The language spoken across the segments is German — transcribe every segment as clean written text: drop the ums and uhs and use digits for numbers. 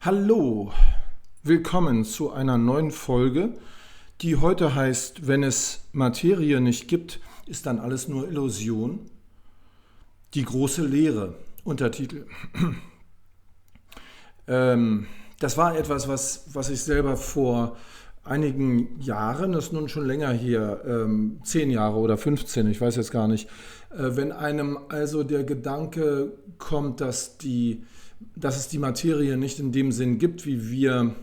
Hallo, willkommen zu einer neuen Folge, die heute heißt, wenn es Materie nicht gibt, ist dann alles nur Illusion. Die große Lehre, Untertitel. Das war etwas, was ich selber vor einigen Jahren, das ist nun schon länger her, 10 Jahre oder 15, ich weiß jetzt gar nicht, wenn einem also der Gedanke kommt, dass es die Materie nicht in dem Sinn gibt, wie wir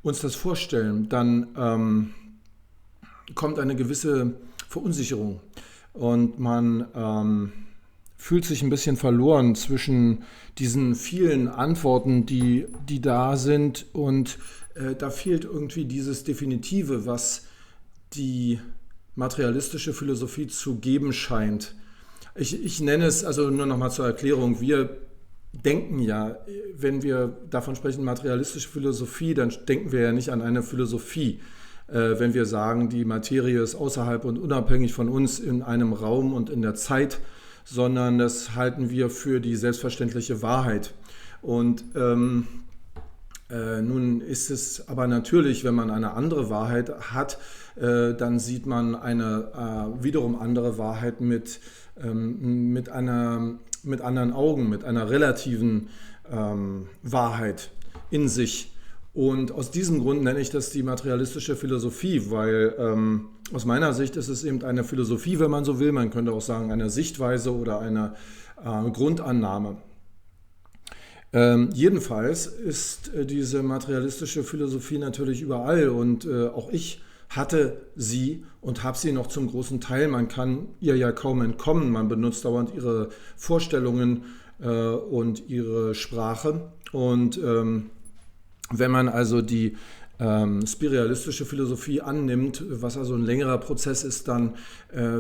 uns das vorstellen, dann kommt eine gewisse Verunsicherung und man fühlt sich ein bisschen verloren zwischen diesen vielen Antworten, die da sind und da fehlt irgendwie dieses Definitive, was die materialistische Philosophie zu geben scheint. Ich nenne es, also nur nochmal zur Erklärung, wir denken ja, wenn wir davon sprechen, materialistische Philosophie, dann denken wir ja nicht an eine Philosophie. Wenn wir sagen, die Materie ist außerhalb und unabhängig von uns in einem Raum und in der Zeit, sondern das halten wir für die selbstverständliche Wahrheit. Und nun ist es aber natürlich, wenn man eine andere Wahrheit hat, dann sieht man eine wiederum andere Wahrheit mit anderen Augen, mit einer relativen Wahrheit in sich. Und aus diesem Grund nenne ich das die materialistische Philosophie, weil aus meiner Sicht ist es eben eine Philosophie, wenn man so will. Man könnte auch sagen, eine Sichtweise oder eine Grundannahme. Jedenfalls ist diese materialistische Philosophie natürlich überall und auch ich hatte sie und habe sie noch zum großen Teil. Man kann ihr ja kaum entkommen. Man benutzt dauernd ihre Vorstellungen und ihre Sprache. Und wenn man also die spiritualistische Philosophie annimmt, was also ein längerer Prozess ist, dann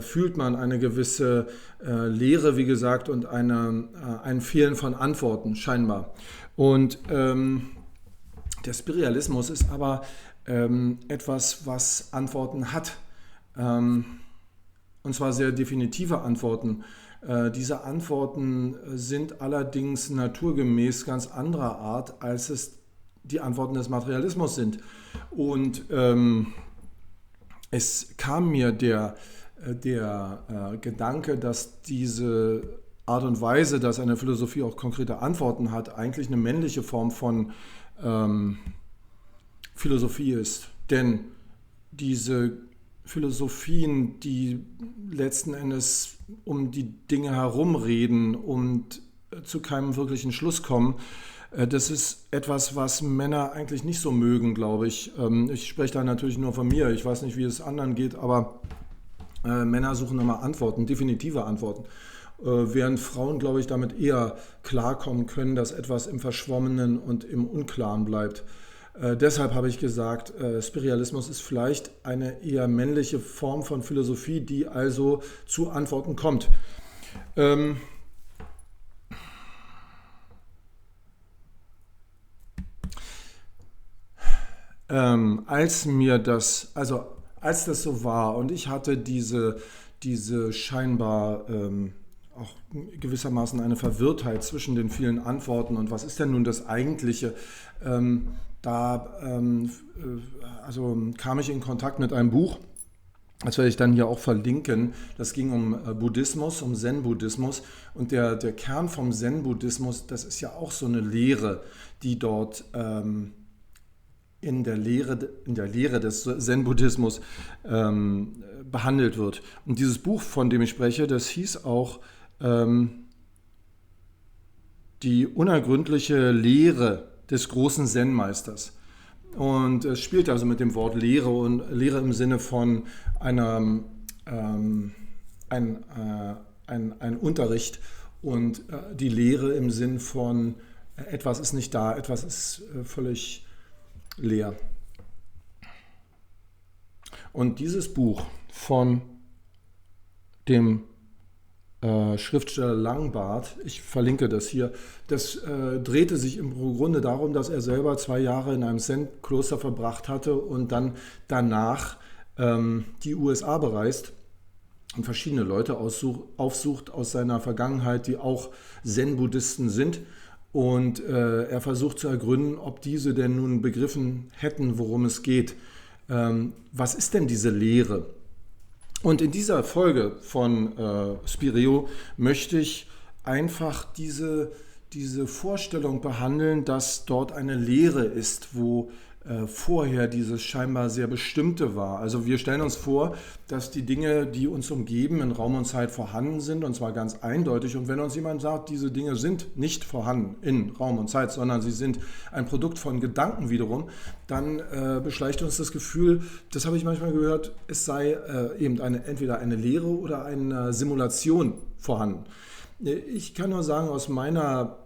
fühlt man eine gewisse Leere, wie gesagt, und ein Fehlen von Antworten scheinbar. Und der Spiritualismus ist aber etwas, was Antworten hat, und zwar sehr definitive Antworten. Diese Antworten sind allerdings naturgemäß ganz anderer Art, als es die Antworten des Materialismus sind. Und es kam mir der Gedanke, dass diese Art und Weise, dass eine Philosophie auch konkrete Antworten hat, eigentlich eine männliche Form von Philosophie ist. Denn diese Philosophien, die letzten Endes um die Dinge herumreden und zu keinem wirklichen Schluss kommen, das ist etwas, was Männer eigentlich nicht so mögen, glaube ich. Ich spreche da natürlich nur von mir. Ich weiß nicht, wie es anderen geht, aber Männer suchen immer Antworten, definitive Antworten. Während Frauen, glaube ich, damit eher klarkommen können, dass etwas im Verschwommenen und im Unklaren bleibt. Deshalb habe ich gesagt, Spiritualismus ist vielleicht eine eher männliche Form von Philosophie, die also zu Antworten kommt. Als das so war und ich hatte diese scheinbar auch gewissermaßen eine Verwirrtheit zwischen den vielen Antworten und was ist denn nun das Eigentliche, also kam ich in Kontakt mit einem Buch, das werde ich dann hier auch verlinken. Das ging um Buddhismus, um Zen-Buddhismus. Und der Kern vom Zen-Buddhismus, das ist ja auch so eine Lehre, die dort in der Lehre des Zen-Buddhismus behandelt wird. Und dieses Buch, von dem ich spreche, das hieß auch die unergründliche Lehre des großen Zen-Meisters. Und es spielt also mit dem Wort Lehre und Lehre im Sinne von ein Unterricht und die Lehre im Sinn von etwas ist nicht da, etwas ist völlig leer. Und dieses Buch von dem Schriftsteller Langbart, ich verlinke das hier, das drehte sich im Grunde darum, dass er selber 2 Jahre in einem Zen-Kloster verbracht hatte und dann danach die USA bereist und verschiedene Leute aufsucht aus seiner Vergangenheit, die auch Zen-Buddhisten sind Und er versucht zu ergründen, ob diese denn nun begriffen hätten, worum es geht. Was ist denn diese Lehre? Und in dieser Folge von Spireo möchte ich einfach diese Vorstellung behandeln, dass dort eine Lehre ist, wo vorher dieses scheinbar sehr Bestimmte war. Also wir stellen uns vor, dass die Dinge, die uns umgeben, in Raum und Zeit vorhanden sind, und zwar ganz eindeutig. Und wenn uns jemand sagt, diese Dinge sind nicht vorhanden in Raum und Zeit, sondern sie sind ein Produkt von Gedanken wiederum, dann beschleicht uns das Gefühl, das habe ich manchmal gehört, es sei eben entweder eine Lehre oder eine Simulation vorhanden. Ich kann nur sagen, aus meiner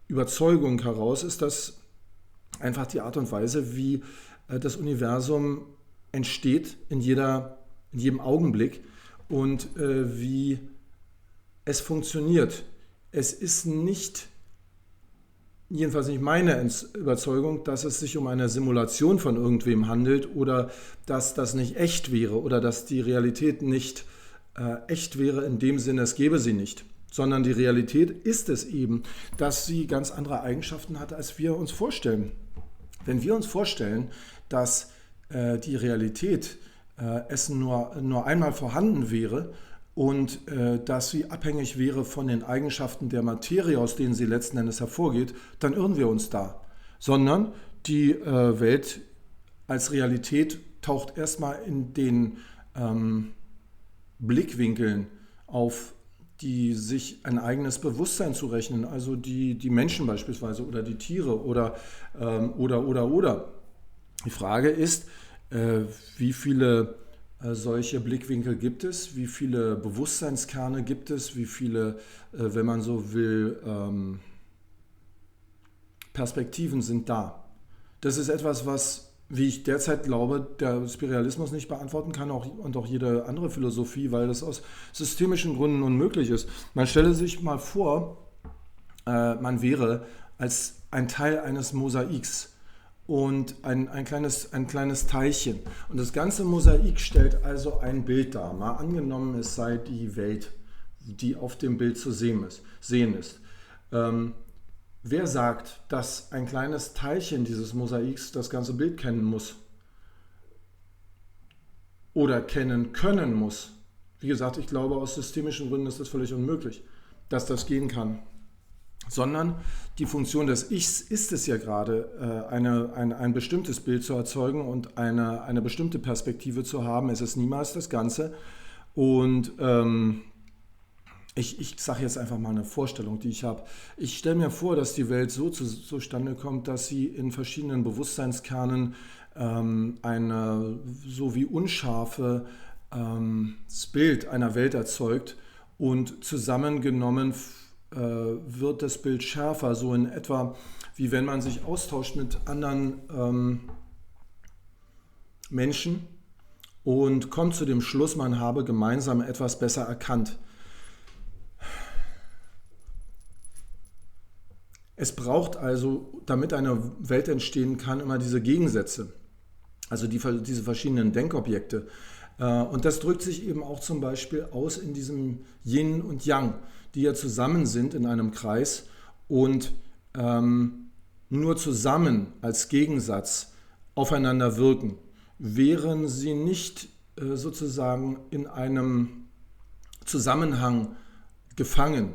Überzeugung heraus ist das einfach die Art und Weise, wie das Universum entsteht in jedem Augenblick und wie es funktioniert. Es ist nicht, jedenfalls nicht meine Überzeugung, dass es sich um eine Simulation von irgendwem handelt oder dass das nicht echt wäre oder dass die Realität nicht echt wäre in dem Sinne, es gäbe sie nicht. Sondern die Realität ist es eben, dass sie ganz andere Eigenschaften hat, als wir uns vorstellen. Wenn wir uns vorstellen, dass die Realität es nur einmal vorhanden wäre und dass sie abhängig wäre von den Eigenschaften der Materie, aus denen sie letzten Endes hervorgeht, dann irren wir uns da. Sondern die Welt als Realität taucht erstmal in den Blickwinkeln auf, die sich ein eigenes Bewusstsein zurechnen, also die Menschen beispielsweise oder die Tiere oder. Die Frage ist, wie viele solche Blickwinkel gibt es, wie viele Bewusstseinskerne gibt es, wie viele, wenn man so will, Perspektiven sind da. Das ist etwas, was, wie ich derzeit glaube, der Spiritualismus nicht beantworten kann und auch jede andere Philosophie, weil das aus systemischen Gründen unmöglich ist. Man stelle sich mal vor, man wäre als ein Teil eines Mosaiks und ein kleines Teilchen. Und das ganze Mosaik stellt also ein Bild dar. Mal angenommen, es sei die Welt, die auf dem Bild zu sehen ist. Wer sagt, dass ein kleines Teilchen dieses Mosaiks das ganze Bild kennen muss? Oder kennen können muss? Wie gesagt, ich glaube, aus systemischen Gründen ist das völlig unmöglich, dass das gehen kann. Sondern die Funktion des Ichs ist es ja gerade, ein bestimmtes Bild zu erzeugen und eine bestimmte Perspektive zu haben. Es ist niemals das Ganze. Und ich sage jetzt einfach mal eine Vorstellung, die ich habe. Ich stelle mir vor, dass die Welt so zustande kommt, dass sie in verschiedenen Bewusstseinskernen eine so wie unscharfe Bild einer Welt erzeugt und zusammengenommen wird das Bild schärfer, so in etwa wie wenn man sich austauscht mit anderen Menschen und kommt zu dem Schluss, man habe gemeinsam etwas besser erkannt. Es braucht also, damit eine Welt entstehen kann, immer diese Gegensätze, also diese verschiedenen Denkobjekte. Und das drückt sich eben auch zum Beispiel aus in diesem Yin und Yang, die ja zusammen sind in einem Kreis und nur zusammen als Gegensatz aufeinander wirken. Wären sie nicht sozusagen in einem Zusammenhang gefangen,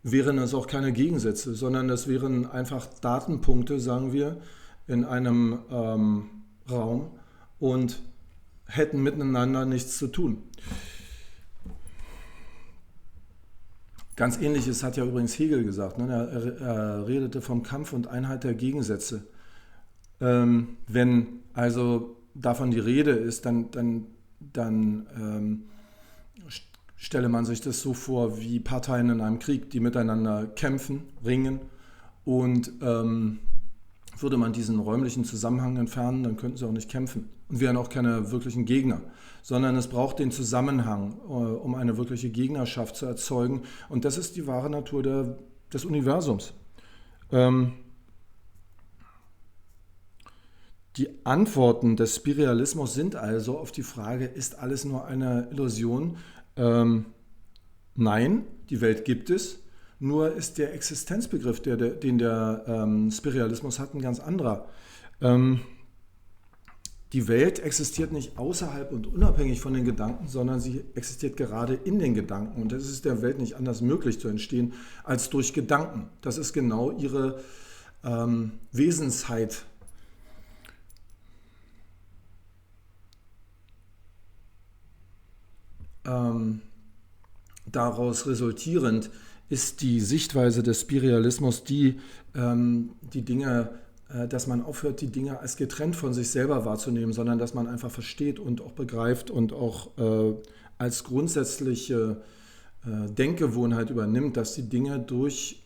wären es auch keine Gegensätze, sondern das wären einfach Datenpunkte, sagen wir, in einem Raum und hätten miteinander nichts zu tun. Ganz Ähnliches hat ja übrigens Hegel gesagt. Ne? Er redete vom Kampf und Einheit der Gegensätze. Wenn also davon die Rede ist, dann stelle man sich das so vor wie Parteien in einem Krieg, die miteinander kämpfen, ringen und würde man diesen räumlichen Zusammenhang entfernen, dann könnten sie auch nicht kämpfen und wären auch keine wirklichen Gegner, sondern es braucht den Zusammenhang, um eine wirkliche Gegnerschaft zu erzeugen und das ist die wahre Natur des Universums. Die Antworten des Spiritualismus sind also auf die Frage, ist alles nur eine Illusion? Nein, die Welt gibt es. Nur ist der Existenzbegriff, den der Spiritualismus hat, ein ganz anderer. Ähm, Die Welt existiert nicht außerhalb und unabhängig von den Gedanken, sondern sie existiert gerade in den Gedanken. Und es ist der Welt nicht anders möglich zu entstehen als durch Gedanken. Das ist genau ihre Wesensheit. Daraus resultierend ist die Sichtweise des Spiritualismus die Dinge, dass man aufhört, die Dinge als getrennt von sich selber wahrzunehmen, sondern dass man einfach versteht und auch begreift und auch als grundsätzliche Denkgewohnheit übernimmt, dass die Dinge durch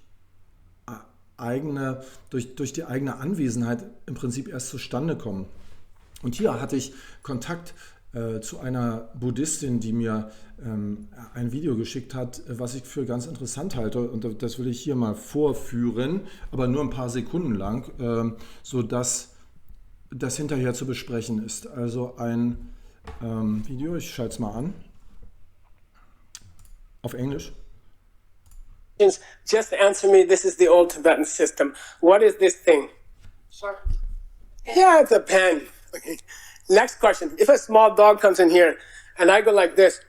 die eigene Anwesenheit im Prinzip erst zustande kommen. Und hier hatte ich Kontakt zu einer Buddhistin, die mir ein Video geschickt hat, was ich für ganz interessant halte. Und das will ich hier mal vorführen, aber nur ein paar Sekunden lang, sodass das hinterher zu besprechen ist. Also ein Video, ich schalte es mal an, auf Englisch. Just answer me, this is the old Tibetan system. What is this thing? Sure. Yeah, it's a pen. Okay. Next question. If a small dog comes in here and I go like this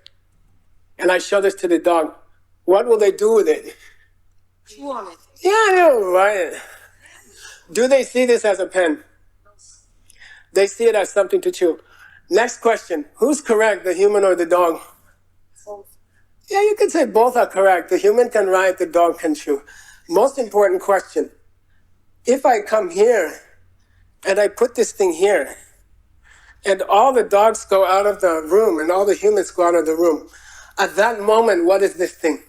and I show this to the dog, what will they do with it? Chew on it. Yeah, I know, right? Do they see this as a pen? They see it as something to chew. Next question. Who's correct, the human or the dog? Both. Yeah, you could say both are correct. The human can write, the dog can chew. Most important question. If I come here and I put this thing here, and all the dogs go out of the room and all the humans go out of the room, at that moment, what is this thing?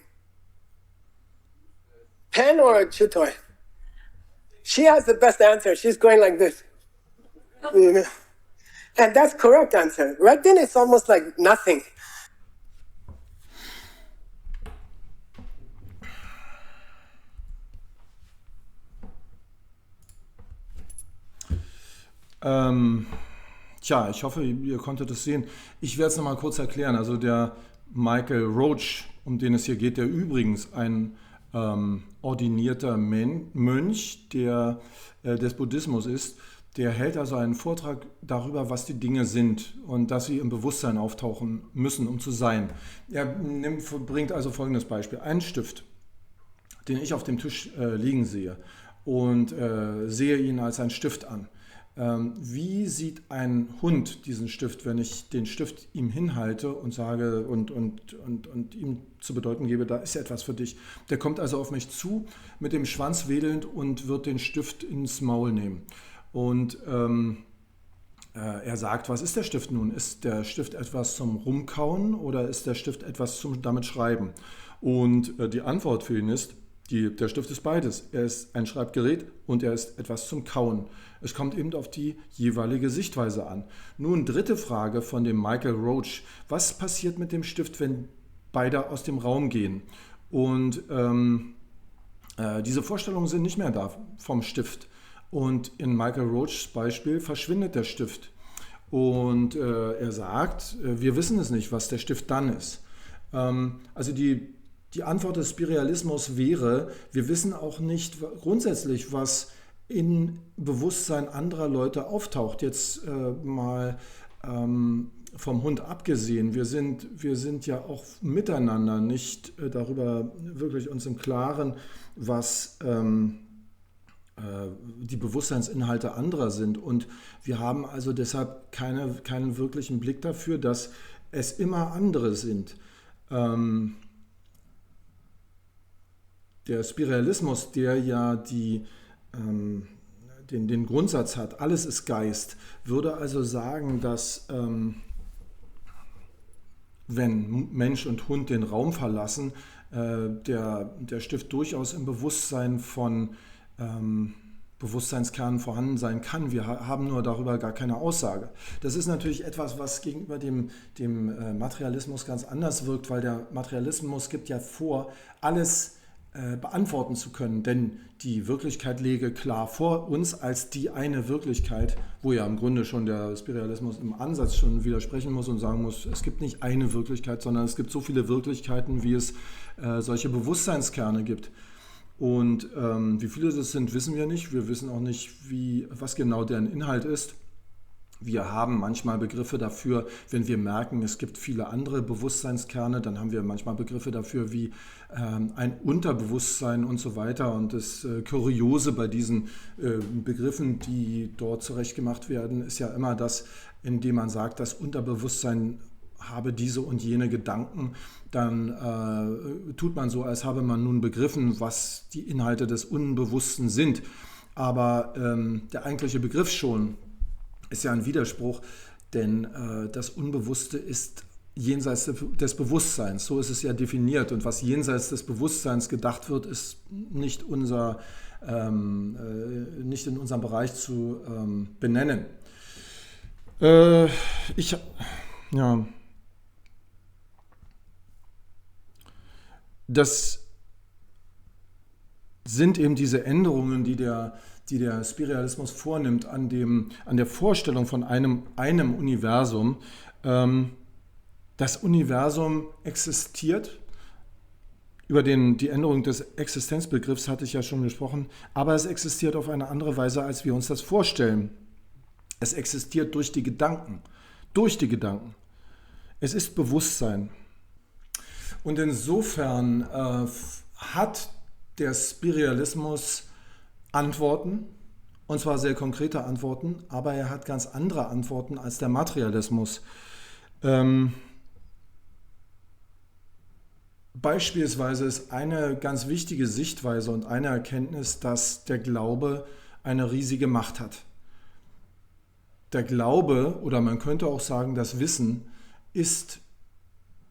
Pen or a chew toy? She has the best answer. She's going like this. And that's correct answer. Right then, it's almost like nothing. Tja, ich hoffe, ihr konntet es sehen. Ich werde es nochmal kurz erklären. Also der Michael Roach, um den es hier geht, der übrigens ein ordinierter Mönch des Buddhismus ist, der hält also einen Vortrag darüber, was die Dinge sind und dass sie im Bewusstsein auftauchen müssen, um zu sein. Er bringt also folgendes Beispiel. Einen Stift, den ich auf dem Tisch liegen sehe und sehe ihn als einen Stift an. Wie sieht ein Hund diesen Stift, wenn ich den Stift ihm hinhalte und sage und ihm zu bedeuten gebe, da ist etwas für dich. Der kommt also auf mich zu, mit dem Schwanz wedelnd und wird den Stift ins Maul nehmen. Und er sagt, was ist der Stift nun? Ist der Stift etwas zum Rumkauen oder ist der Stift etwas zum damit Schreiben? Und die Antwort für ihn ist, der Stift ist beides. Er ist ein Schreibgerät und er ist etwas zum Kauen. Es kommt eben auf die jeweilige Sichtweise an. Nun, dritte Frage von dem Michael Roach. Was passiert mit dem Stift, wenn beide aus dem Raum gehen? Und diese Vorstellungen sind nicht mehr da vom Stift. Und in Michael Roachs Beispiel verschwindet der Stift. Und er sagt, wir wissen es nicht, was der Stift dann ist. Also die Antwort des Spiritualismus wäre, wir wissen auch nicht grundsätzlich, was in Bewusstsein anderer Leute auftaucht. Jetzt mal vom Hund abgesehen. Wir sind ja auch miteinander nicht darüber wirklich uns im Klaren, was die Bewusstseinsinhalte anderer sind. Und wir haben also deshalb keinen wirklichen Blick dafür, dass es immer andere sind. Der Spiritualismus, der ja den Grundsatz hat, alles ist Geist, würde also sagen, dass wenn Mensch und Hund den Raum verlassen, der Stift durchaus im Bewusstsein von Bewusstseinskernen vorhanden sein kann. Wir haben nur darüber gar keine Aussage. Das ist natürlich etwas, was gegenüber dem Materialismus ganz anders wirkt, weil der Materialismus gibt ja vor, alles beantworten zu können, denn die Wirklichkeit läge klar vor uns als die eine Wirklichkeit, wo ja im Grunde schon der Spiritualismus im Ansatz schon widersprechen muss und sagen muss, es gibt nicht eine Wirklichkeit, sondern es gibt so viele Wirklichkeiten, wie es solche Bewusstseinskerne gibt. Und wie viele das sind, wissen wir nicht. Wir wissen auch nicht, was genau deren Inhalt ist. Wir haben manchmal Begriffe dafür, wenn wir merken, es gibt viele andere Bewusstseinskerne, dann haben wir manchmal Begriffe dafür wie ein Unterbewusstsein und so weiter. Und das Kuriose bei diesen Begriffen, die dort zurechtgemacht werden, ist ja immer das, indem man sagt, das Unterbewusstsein habe diese und jene Gedanken, dann tut man so, als habe man nun begriffen, was die Inhalte des Unbewussten sind. Aber der eigentliche Begriff schon ist ja ein Widerspruch, denn das Unbewusste ist jenseits des Bewusstseins. So ist es ja definiert. Und was jenseits des Bewusstseins gedacht wird, ist nicht in unserem Bereich zu benennen. Das sind eben diese Änderungen, die der Spiritualismus vornimmt an der Vorstellung von einem Universum. Das Universum existiert. Über die Änderung des Existenzbegriffs hatte ich ja schon gesprochen, aber es existiert auf eine andere Weise, als wir uns das vorstellen. Es existiert durch die Gedanken. Durch die Gedanken. Es ist Bewusstsein. Und insofern hat der Spiritualismus Antworten, und zwar sehr konkrete Antworten, aber er hat ganz andere Antworten als der Materialismus. Beispielsweise ist eine ganz wichtige Sichtweise und eine Erkenntnis, dass der Glaube eine riesige Macht hat. Der Glaube, oder man könnte auch sagen, das Wissen, ist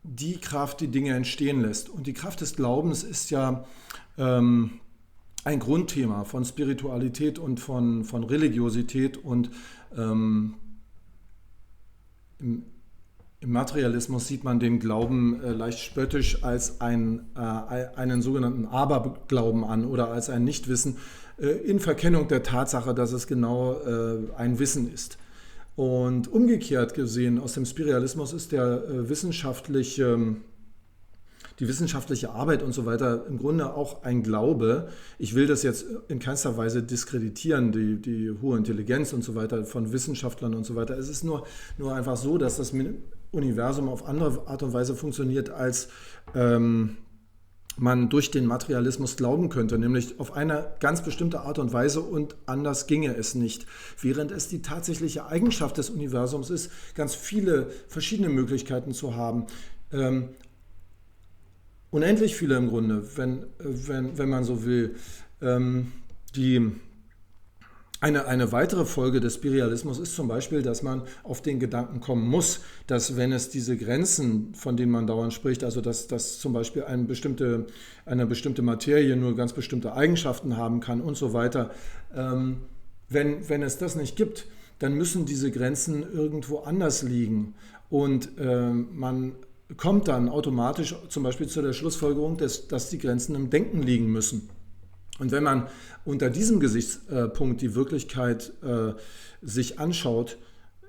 die Kraft, die Dinge entstehen lässt. Und die Kraft des Glaubens ist ja ein Grundthema von Spiritualität und von Religiosität, und im Materialismus sieht man den Glauben leicht spöttisch als einen sogenannten Aberglauben an oder als ein Nichtwissen in Verkennung der Tatsache, dass es genau ein Wissen ist. Und umgekehrt gesehen, aus dem Spiritualismus ist die wissenschaftliche Arbeit und so weiter im Grunde auch ein Glaube. Ich will das jetzt in keinster Weise diskreditieren, die hohe Intelligenz und so weiter von Wissenschaftlern und so weiter. Es ist nur einfach so, dass das Universum auf andere Art und Weise funktioniert, als man durch den Materialismus glauben könnte, nämlich auf eine ganz bestimmte Art und Weise, und anders ginge es nicht. Während es die tatsächliche Eigenschaft des Universums ist, ganz viele verschiedene Möglichkeiten zu haben. Unendlich viele im Grunde, wenn man so will. Eine weitere Folge des Spiritualismus ist zum Beispiel, dass man auf den Gedanken kommen muss, dass wenn es diese Grenzen, von denen man dauernd spricht, also dass zum Beispiel eine bestimmte Materie nur ganz bestimmte Eigenschaften haben kann und so weiter, wenn es das nicht gibt, dann müssen diese Grenzen irgendwo anders liegen. Und man kommt dann automatisch zum Beispiel zu der Schlussfolgerung, dass die Grenzen im Denken liegen müssen. Und wenn man unter diesem Gesichtspunkt die Wirklichkeit sich anschaut,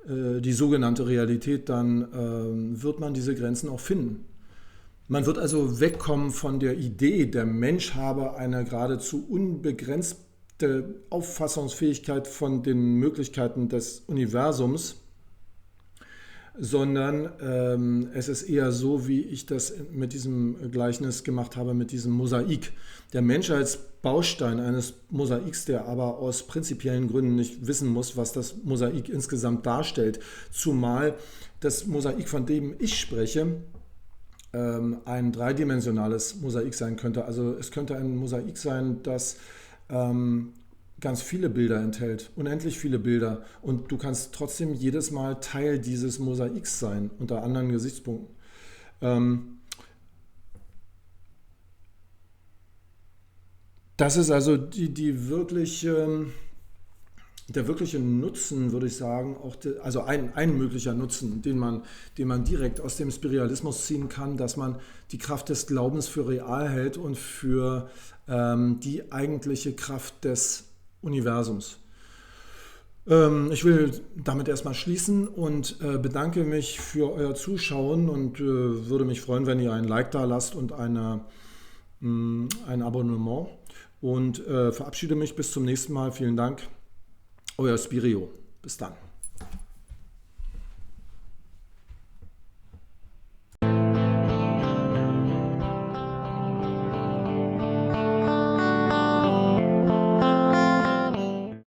die sogenannte Realität, dann wird man diese Grenzen auch finden. Man wird also wegkommen von der Idee, der Mensch habe eine geradezu unbegrenzte Auffassungsfähigkeit von den Möglichkeiten des Universums, sondern es ist eher so, wie ich das mit diesem Gleichnis gemacht habe, mit diesem Mosaik. Der Mensch als Baustein eines Mosaiks, der aber aus prinzipiellen Gründen nicht wissen muss, was das Mosaik insgesamt darstellt, zumal das Mosaik, von dem ich spreche, ein dreidimensionales Mosaik sein könnte. Also es könnte ein Mosaik sein, das ganz viele Bilder enthält, unendlich viele Bilder, und du kannst trotzdem jedes Mal Teil dieses Mosaiks sein, unter anderen Gesichtspunkten. Das ist also der wirkliche Nutzen, würde ich sagen, also ein möglicher Nutzen, den man direkt aus dem Spiritualismus ziehen kann, dass man die Kraft des Glaubens für real hält und für die eigentliche Kraft des Universums. Ich will damit erstmal schließen und bedanke mich für euer Zuschauen und würde mich freuen, wenn ihr ein Like da lasst und ein Abonnement. und verabschiede mich bis zum nächsten Mal. Vielen Dank. Euer Spirio. Bis dann.